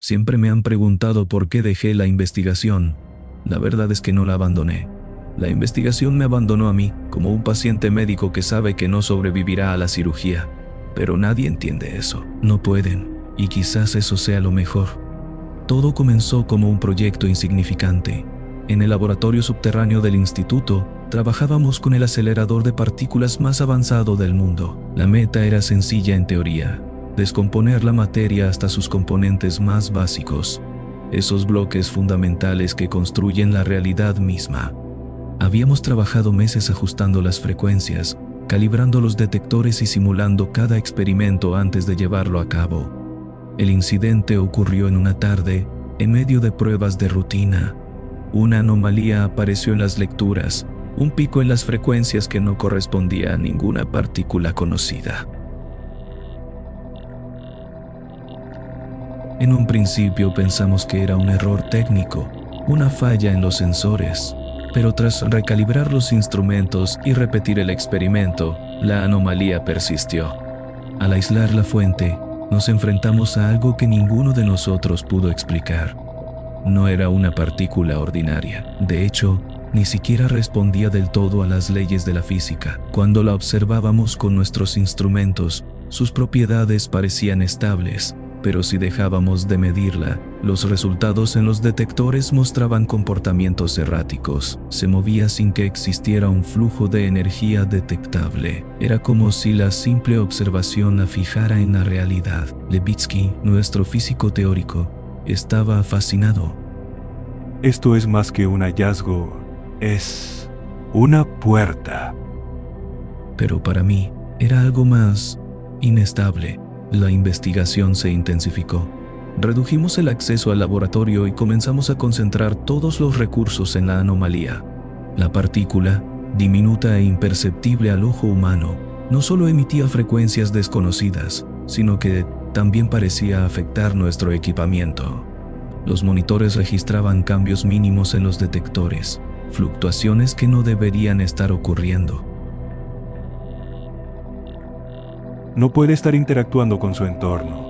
Siempre me han preguntado por qué dejé la investigación. La verdad es que no la abandoné. La investigación me abandonó a mí, como un paciente médico que sabe que no sobrevivirá a la cirugía. Pero nadie entiende eso. No pueden, y quizás eso sea lo mejor. Todo comenzó como un proyecto insignificante. En el laboratorio subterráneo del instituto, trabajábamos con el acelerador de partículas más avanzado del mundo. La meta era sencilla en teoría: descomponer la materia hasta sus componentes más básicos, esos bloques fundamentales que construyen la realidad misma. Habíamos trabajado meses ajustando las frecuencias, calibrando los detectores y simulando cada experimento antes de llevarlo a cabo. El incidente ocurrió en una tarde, en medio de pruebas de rutina. Una anomalía apareció en las lecturas, un pico en las frecuencias que no correspondía a ninguna partícula conocida. En un principio pensamos que era un error técnico, una falla en los sensores, pero tras recalibrar los instrumentos y repetir el experimento, la anomalía persistió. Al aislar la fuente, nos enfrentamos a algo que ninguno de nosotros pudo explicar. No era una partícula ordinaria. De hecho, ni siquiera respondía del todo a las leyes de la física. Cuando la observábamos con nuestros instrumentos, sus propiedades parecían estables, pero si dejábamos de medirla, los resultados en los detectores mostraban comportamientos erráticos. Se movía sin que existiera un flujo de energía detectable. Era como si la simple observación la fijara en la realidad. Levitsky, nuestro físico teórico, estaba fascinado. Esto es más que un hallazgo, es una puerta. Pero para mí, era algo más inestable. La investigación se intensificó. Redujimos el acceso al laboratorio y comenzamos a concentrar todos los recursos en la anomalía. La partícula, diminuta e imperceptible al ojo humano, no solo emitía frecuencias desconocidas, sino que también parecía afectar nuestro equipamiento. Los monitores registraban cambios mínimos en los detectores, fluctuaciones que no deberían estar ocurriendo. No puede estar interactuando con su entorno,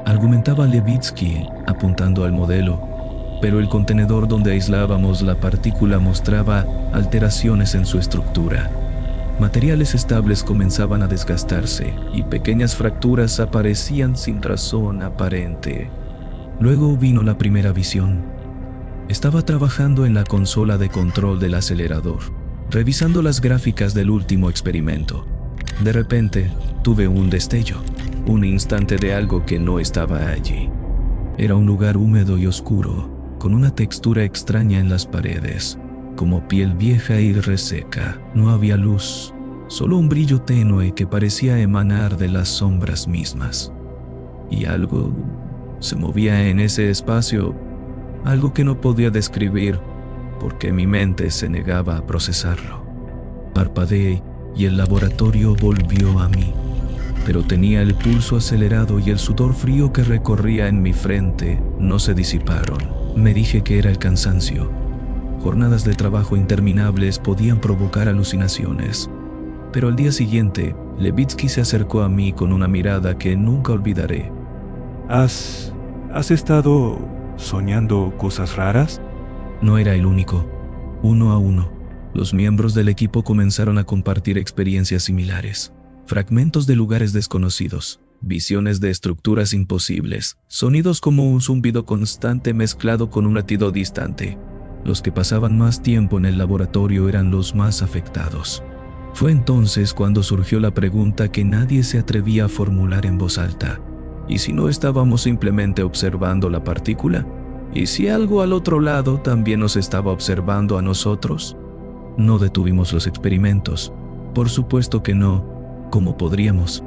argumentaba Levitsky, apuntando al modelo, pero el contenedor donde aislábamos la partícula mostraba alteraciones en su estructura. Materiales estables comenzaban a desgastarse y pequeñas fracturas aparecían sin razón aparente. Luego vino la primera visión. Estaba trabajando en la consola de control del acelerador, revisando las gráficas del último experimento. De repente, tuve un destello, un instante de algo que no estaba allí. Era un lugar húmedo y oscuro, con una textura extraña en las paredes, como piel vieja y reseca. No había luz, solo un brillo tenue que parecía emanar de las sombras mismas. Y algo se movía en ese espacio, algo que no podía describir, porque mi mente se negaba a procesarlo. Parpadeé y el laboratorio volvió a mí, pero tenía el pulso acelerado y el sudor frío que recorría en mi frente no se disiparon. Me dije que era el cansancio. Jornadas de trabajo interminables podían provocar alucinaciones. Pero al día siguiente, Levitsky se acercó a mí con una mirada que nunca olvidaré. ¿Has estado soñando cosas raras? No era el único. Uno a uno, los miembros del equipo comenzaron a compartir experiencias similares. Fragmentos de lugares desconocidos, visiones de estructuras imposibles, sonidos como un zumbido constante mezclado con un latido distante. Los que pasaban más tiempo en el laboratorio eran los más afectados. Fue entonces cuando surgió la pregunta que nadie se atrevía a formular en voz alta. ¿Y si no estábamos simplemente observando la partícula? ¿Y si algo al otro lado también nos estaba observando a nosotros? No detuvimos los experimentos. Por supuesto que no. ¿Cómo podríamos?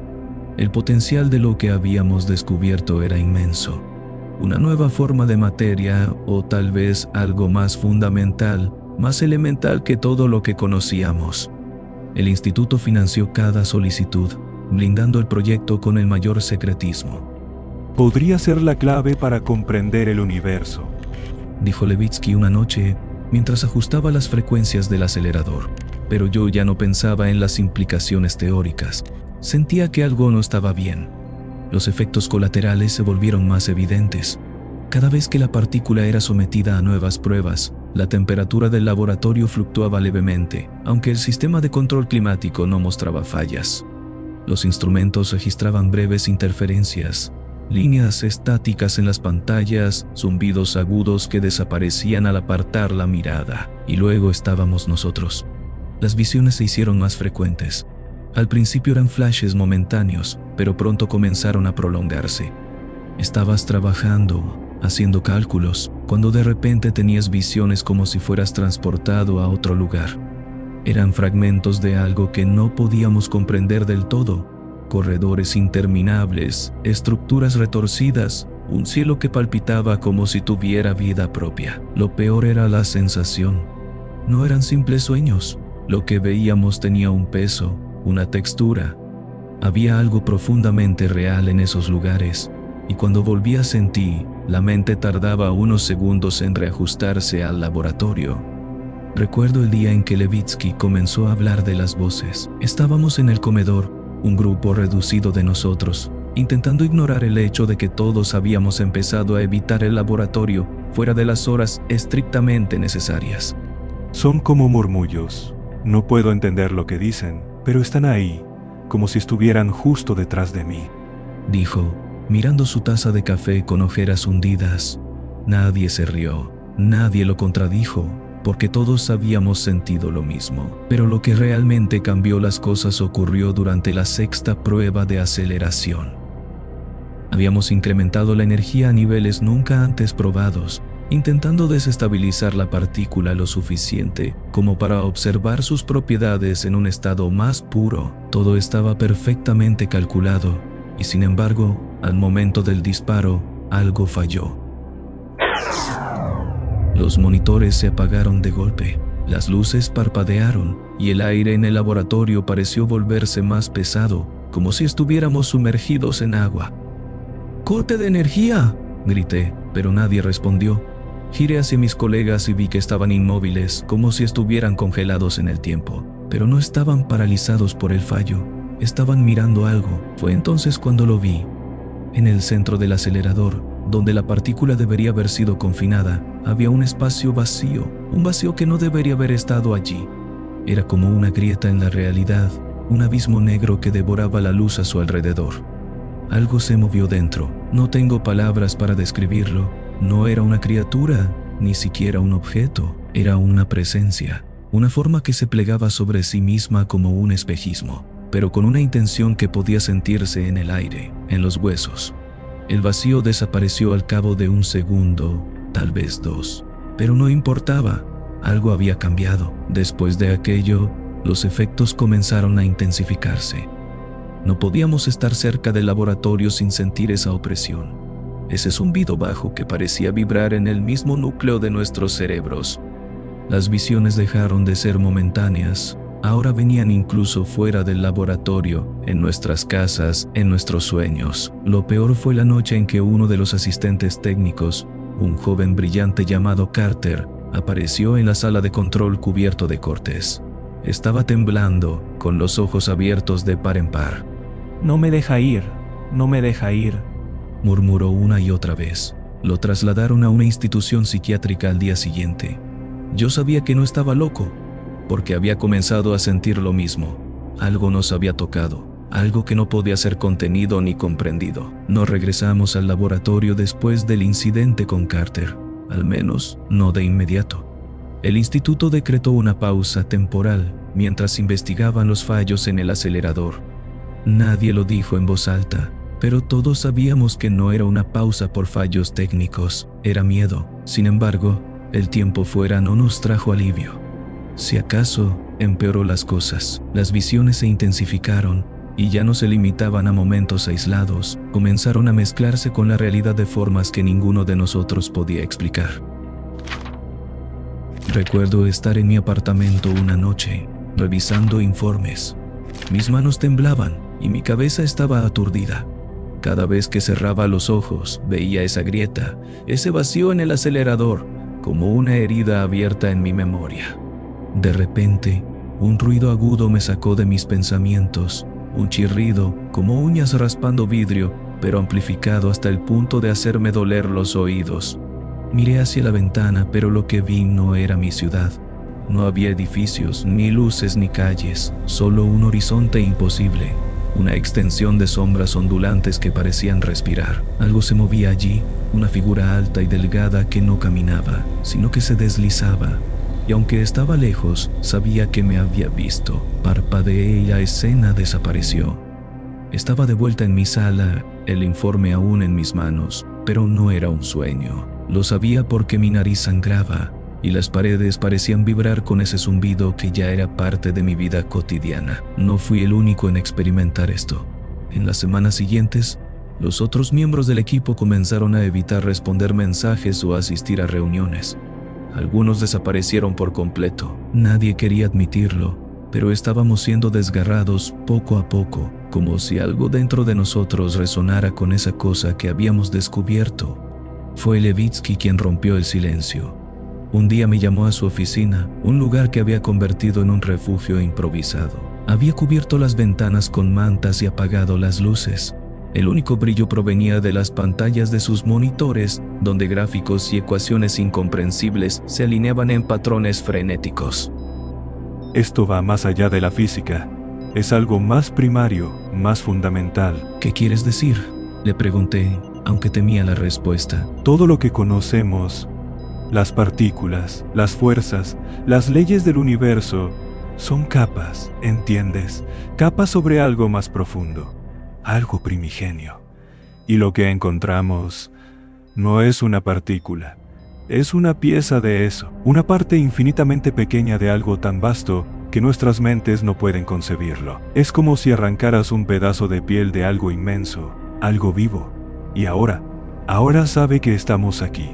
El potencial de lo que habíamos descubierto era inmenso. Una nueva forma de materia, o tal vez algo más fundamental, más elemental que todo lo que conocíamos. El instituto financió cada solicitud, blindando el proyecto con el mayor secretismo. Podría ser la clave para comprender el universo, dijo Levitsky una noche mientras ajustaba las frecuencias del acelerador. Pero yo ya no pensaba en las implicaciones teóricas. Sentía que algo no estaba bien. Los efectos colaterales se volvieron más evidentes. Cada vez que la partícula era sometida a nuevas pruebas, la temperatura del laboratorio fluctuaba levemente, aunque el sistema de control climático no mostraba fallas. Los instrumentos registraban breves interferencias, líneas estáticas en las pantallas, zumbidos agudos que desaparecían al apartar la mirada, y luego estábamos nosotros. Las visiones se hicieron más frecuentes. Al principio eran flashes momentáneos, pero pronto comenzaron a prolongarse. Estabas trabajando, haciendo cálculos, cuando de repente tenías visiones como si fueras transportado a otro lugar. Eran fragmentos de algo que no podíamos comprender del todo. Corredores interminables, estructuras retorcidas, un cielo que palpitaba como si tuviera vida propia. Lo peor era la sensación. No eran simples sueños. Lo que veíamos tenía un peso, una textura. Había algo profundamente real en esos lugares, y cuando volvías en ti, la mente tardaba unos segundos en reajustarse al laboratorio. Recuerdo el día en que Levitsky comenzó a hablar de las voces. Estábamos en el comedor, un grupo reducido de nosotros, intentando ignorar el hecho de que todos habíamos empezado a evitar el laboratorio fuera de las horas estrictamente necesarias. Son como murmullos. No puedo entender lo que dicen, pero están ahí, como si estuvieran justo detrás de mí, dijo, mirando su taza de café con ojeras hundidas. Nadie se rió, nadie lo contradijo, porque todos habíamos sentido lo mismo. Pero lo que realmente cambió las cosas ocurrió durante la sexta prueba de aceleración. Habíamos incrementado la energía a niveles nunca antes probados, intentando desestabilizar la partícula lo suficiente como para observar sus propiedades en un estado más puro. Todo estaba perfectamente calculado, y sin embargo, al momento del disparo, algo falló. Los monitores se apagaron de golpe, las luces parpadearon y el aire en el laboratorio pareció volverse más pesado, como si estuviéramos sumergidos en agua. ¡Corte de energía!, grité, pero nadie respondió. Giré hacia mis colegas y vi que estaban inmóviles, como si estuvieran congelados en el tiempo, pero no estaban paralizados por el fallo, estaban mirando algo. Fue entonces cuando lo vi. En el centro del acelerador, donde la partícula debería haber sido confinada, había un espacio vacío, un vacío que no debería haber estado allí. Era como una grieta en la realidad, un abismo negro que devoraba la luz a su alrededor. Algo se movió dentro. No tengo palabras para describirlo. No era una criatura, ni siquiera un objeto. Era una presencia, una forma que se plegaba sobre sí misma como un espejismo, pero con una intención que podía sentirse en el aire, en los huesos. El vacío desapareció al cabo de un segundo, tal vez dos, pero no importaba. Algo había cambiado. Después de aquello, los efectos comenzaron a intensificarse. No podíamos estar cerca del laboratorio sin sentir esa opresión, ese zumbido bajo que parecía vibrar en el mismo núcleo de nuestros cerebros. Las visiones dejaron de ser momentáneas. Ahora venían incluso fuera del laboratorio, en nuestras casas, en nuestros sueños. Lo peor fue la noche en que uno de los asistentes técnicos, un joven brillante llamado Carter, apareció en la sala de control cubierto de cortes. Estaba temblando, con los ojos abiertos de par en par. No me deja ir, murmuró una y otra vez. Lo trasladaron a una institución psiquiátrica al día siguiente. Yo sabía que no estaba loco, porque había comenzado a sentir lo mismo. Algo nos había tocado, algo que no podía ser contenido ni comprendido. No regresamos al laboratorio después del incidente con Carter, al menos no de inmediato. El instituto decretó una pausa temporal mientras investigaban los fallos en el acelerador. Nadie lo dijo en voz alta, pero todos sabíamos que no era una pausa por fallos técnicos, era miedo. Sin embargo, el tiempo fuera no nos trajo alivio. Si acaso, empeoró las cosas. Las visiones se intensificaron y ya no se limitaban a momentos aislados, comenzaron a mezclarse con la realidad de formas que ninguno de nosotros podía explicar. Recuerdo estar en mi apartamento una noche, revisando informes. Mis manos temblaban y mi cabeza estaba aturdida. Cada vez que cerraba los ojos, veía esa grieta, ese vacío en el acelerador, como una herida abierta en mi memoria. De repente, un ruido agudo me sacó de mis pensamientos, un chirrido, como uñas raspando vidrio, pero amplificado hasta el punto de hacerme doler los oídos. Miré hacia la ventana, pero lo que vi no era mi ciudad. No había edificios, ni luces, ni calles, solo un horizonte imposible, una extensión de sombras ondulantes que parecían respirar. Algo se movía allí, una figura alta y delgada que no caminaba, sino que se deslizaba. Y aunque estaba lejos, sabía que me había visto. Parpadeé y la escena desapareció. Estaba de vuelta en mi sala, el informe aún en mis manos, pero no era un sueño. Lo sabía porque mi nariz sangraba y las paredes parecían vibrar con ese zumbido que ya era parte de mi vida cotidiana. No fui el único en experimentar esto. En las semanas siguientes, los otros miembros del equipo comenzaron a evitar responder mensajes o asistir a reuniones. Algunos desaparecieron por completo. Nadie quería admitirlo, pero estábamos siendo desgarrados poco a poco, como si algo dentro de nosotros resonara con esa cosa que habíamos descubierto. Fue Levitsky quien rompió el silencio. Un día me llamó a su oficina, un lugar que había convertido en un refugio improvisado. Había cubierto las ventanas con mantas y apagado las luces. El único brillo provenía de las pantallas de sus monitores, donde gráficos y ecuaciones incomprensibles se alineaban en patrones frenéticos. Esto va más allá de la física. Es algo más primario, más fundamental. ¿Qué quieres decir?, le pregunté, aunque temía la respuesta. Todo lo que conocemos, las partículas, las fuerzas, las leyes del universo, son capas, ¿entiendes? Capas sobre algo más profundo, algo primigenio. Y lo que encontramos no es una partícula, es una pieza de eso, una parte infinitamente pequeña de algo tan vasto que nuestras mentes no pueden concebirlo. Es como si arrancaras un pedazo de piel de algo inmenso, algo vivo. Y ahora sabe que estamos aquí.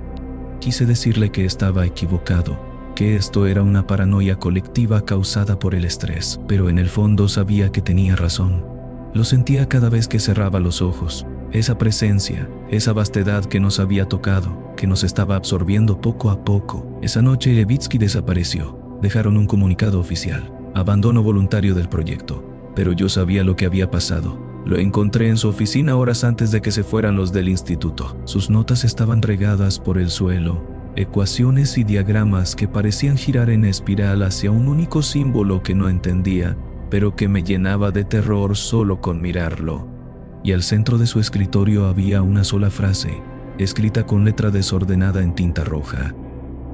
Quise decirle que estaba equivocado, que esto era una paranoia colectiva causada por el estrés, pero en el fondo sabía que tenía razón. Lo sentía cada vez que cerraba los ojos, esa presencia, esa vastedad que nos había tocado, que nos estaba absorbiendo poco a poco. Esa noche Levitsky desapareció. Dejaron un comunicado oficial, abandono voluntario del proyecto, pero yo sabía lo que había pasado. Lo encontré en su oficina horas antes de que se fueran los del instituto. Sus notas estaban regadas por el suelo, ecuaciones y diagramas que parecían girar en espiral hacia un único símbolo que no entendía, pero que me llenaba de terror solo con mirarlo. Y al centro de su escritorio había una sola frase, escrita con letra desordenada en tinta roja.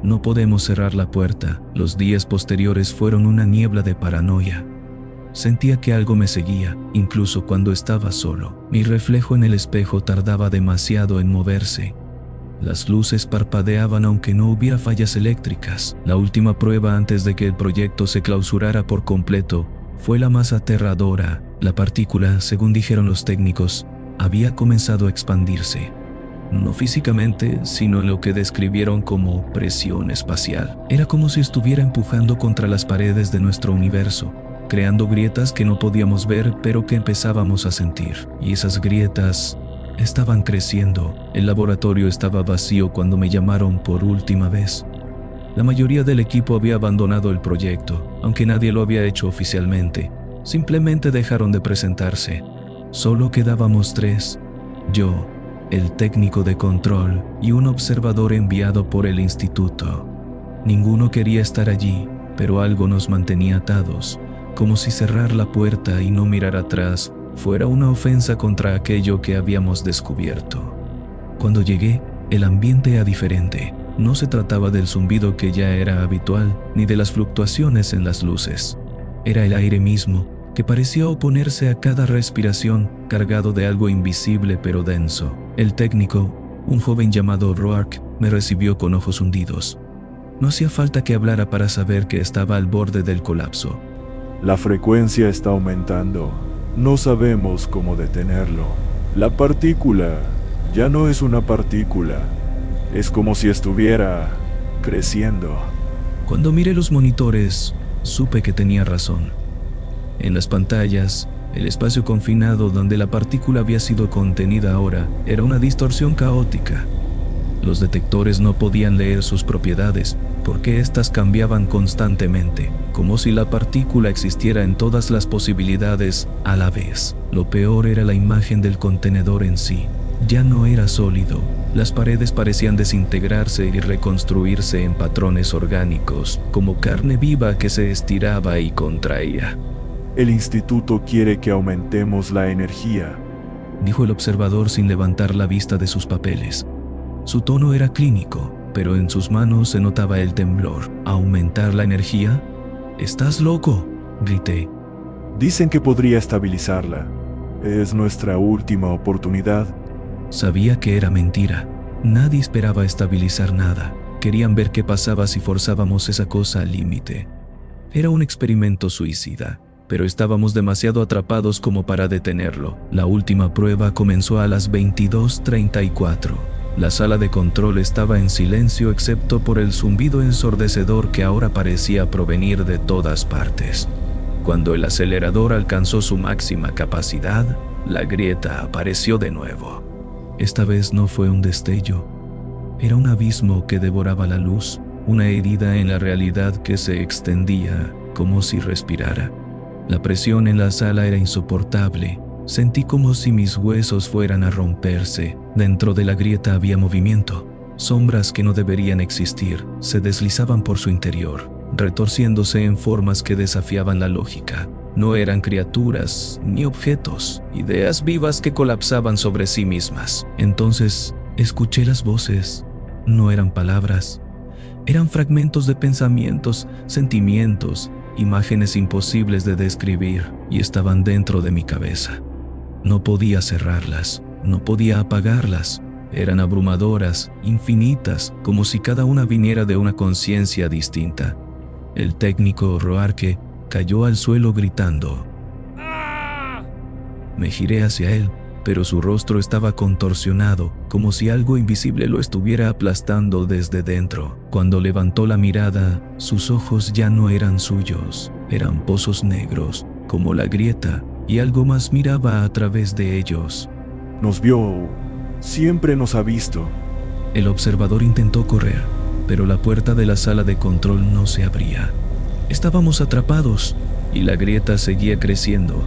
No podemos cerrar la puerta. Los días posteriores fueron una niebla de paranoia. Sentía que algo me seguía, incluso cuando estaba solo. Mi reflejo en el espejo tardaba demasiado en moverse. Las luces parpadeaban aunque no hubiera fallas eléctricas. La última prueba antes de que el proyecto se clausurara por completo fue la más aterradora. La partícula, según dijeron los técnicos, había comenzado a expandirse. No físicamente, sino en lo que describieron como presión espacial. Era como si estuviera empujando contra las paredes de nuestro universo, creando grietas que no podíamos ver, pero que empezábamos a sentir. Y esas grietas estaban creciendo. El laboratorio estaba vacío cuando me llamaron por última vez. La mayoría del equipo había abandonado el proyecto, aunque nadie lo había hecho oficialmente. Simplemente dejaron de presentarse. Solo quedábamos 3, yo, el técnico de control y un observador enviado por el instituto. Ninguno quería estar allí, pero algo nos mantenía atados, como si cerrar la puerta y no mirar atrás fuera una ofensa contra aquello que habíamos descubierto. Cuando llegué, el ambiente era diferente. No se trataba del zumbido que ya era habitual, ni de las fluctuaciones en las luces. Era el aire mismo, que parecía oponerse a cada respiración, cargado de algo invisible pero denso. El técnico, un joven llamado Roark, me recibió con ojos hundidos. No hacía falta que hablara para saber que estaba al borde del colapso. La frecuencia está aumentando. No sabemos cómo detenerlo. La partícula ya no es una partícula. Es como si estuviera creciendo. Cuando miré los monitores, supe que tenía razón. En las pantallas, el espacio confinado donde la partícula había sido contenida ahora era una distorsión caótica. Los detectores no podían leer sus propiedades porque éstas cambiaban constantemente, como si la partícula existiera en todas las posibilidades a la vez. Lo peor era la imagen del contenedor en sí. Ya no era sólido. Las paredes parecían desintegrarse y reconstruirse en patrones orgánicos, como carne viva que se estiraba y contraía. El instituto quiere que aumentemos la energía. Dijo el observador sin levantar la vista de sus papeles. Su tono era clínico, pero en sus manos se notaba el temblor. ¿Aumentar la energía? «¡Estás loco!», grité. Dicen que podría estabilizarla. Es nuestra última oportunidad. Sabía que era mentira. Nadie esperaba estabilizar nada. Querían ver qué pasaba si forzábamos esa cosa al límite. Era un experimento suicida, pero estábamos demasiado atrapados como para detenerlo. La última prueba comenzó a las 22:34. La sala de control estaba en silencio excepto por el zumbido ensordecedor que ahora parecía provenir de todas partes. Cuando el acelerador alcanzó su máxima capacidad, la grieta apareció de nuevo. Esta vez no fue un destello. Era un abismo que devoraba la luz, una herida en la realidad que se extendía como si respirara. La presión en la sala era insoportable. Sentí como si mis huesos fueran a romperse. Dentro de la grieta había movimiento. Sombras que no deberían existir se deslizaban por su interior, retorciéndose en formas que desafiaban la lógica. No eran criaturas ni objetos, ideas vivas que colapsaban sobre sí mismas. Entonces escuché las voces. No eran palabras. Eran fragmentos de pensamientos, sentimientos, imágenes imposibles de describir, y estaban dentro de mi cabeza. No podía cerrarlas, no podía apagarlas. Eran abrumadoras, infinitas, como si cada una viniera de una conciencia distinta. El técnico Roarke cayó al suelo gritando. Me giré hacia él, pero su rostro estaba contorsionado, como si algo invisible lo estuviera aplastando desde dentro. Cuando levantó la mirada, sus ojos ya no eran suyos, eran pozos negros, como la grieta, y algo más miraba a través de ellos. Nos vio. Siempre nos ha visto. El observador intentó correr, pero la puerta de la sala de control no se abría. Estábamos atrapados, y la grieta seguía creciendo.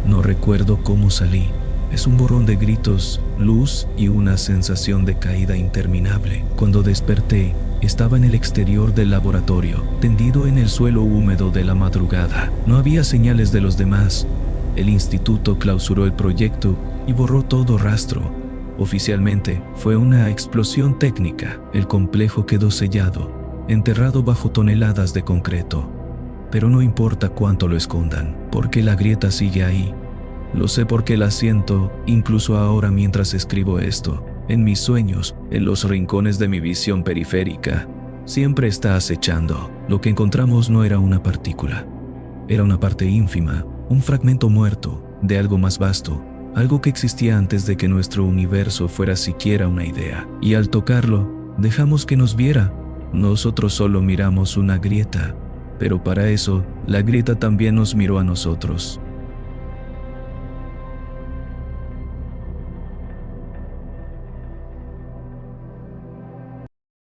No recuerdo cómo salí. Es un borrón de gritos, luz y una sensación de caída interminable. Cuando desperté, estaba en el exterior del laboratorio, tendido en el suelo húmedo de la madrugada. No había señales de los demás. El instituto clausuró el proyecto y borró todo rastro. Oficialmente, fue una explosión técnica. El complejo quedó sellado, enterrado bajo toneladas de concreto. Pero no importa cuánto lo escondan, porque la grieta sigue ahí. Lo sé porque la siento, incluso ahora mientras escribo esto. En mis sueños, en los rincones de mi visión periférica, siempre está acechando. Lo que encontramos no era una partícula. Era una parte ínfima, un fragmento muerto, de algo más vasto, algo que existía antes de que nuestro universo fuera siquiera una idea. Y al tocarlo, dejamos que nos viera. Nosotros solo miramos una grieta, pero para eso, la grieta también nos miró a nosotros.